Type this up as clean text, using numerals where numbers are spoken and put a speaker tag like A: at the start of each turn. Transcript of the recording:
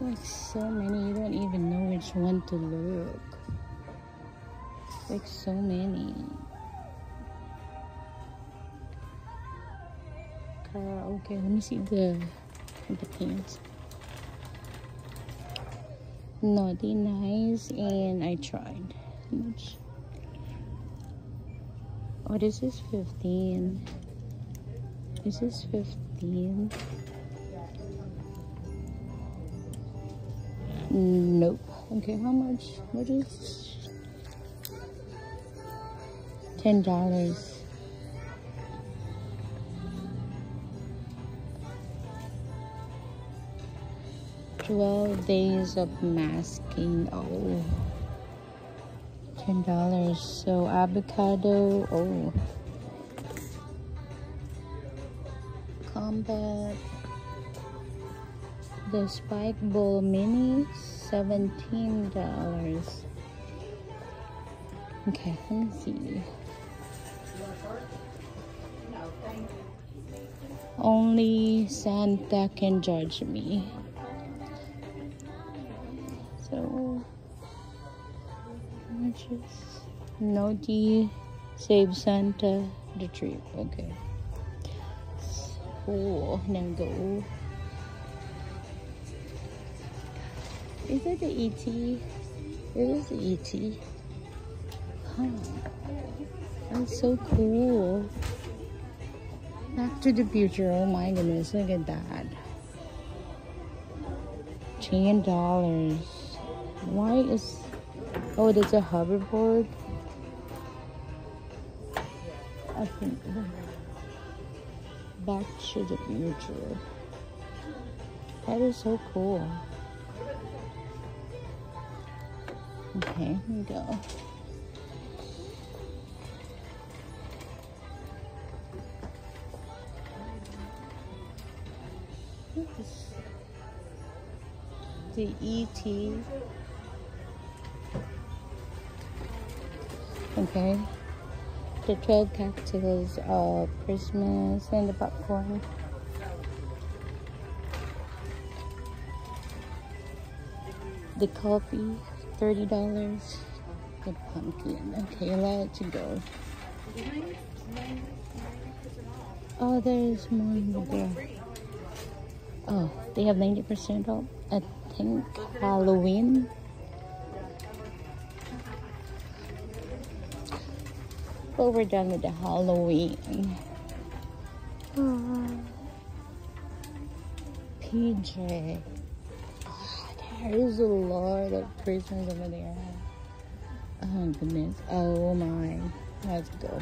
A: Like so many, you don't even know which one to look. Like so many. Okay, let me see the pants. Naughty Nice, and I tried. How much? Oh, this is 15. This is 15. Nope. Okay, how much? What is $10? 12 days of masking. Oh, $10. So avocado. Oh, combat. The Spike Bowl Mini, $17. Okay, let me see. Only Santa can judge me. So, which is Naughty Save Santa the trip. Okay. Oh, now go. Is it the E.T.? It is the E.T. Huh. That's so cool. Back to the Future. Oh my goodness, look at that. $10. Why is... Oh, there's a hoverboard. I think... Back to the Future. That is so cool. Okay, here we go. The E.T. Okay. The 12 cocktails of Christmas and the popcorn. The coffee, $30. The pumpkin. Okay, let's go. Oh, there's more there. Oh, they have 90% off. I think Halloween. But we're done with the Halloween. PJ. There is a lot of Christmas over there. Oh goodness. Oh my. Let's go.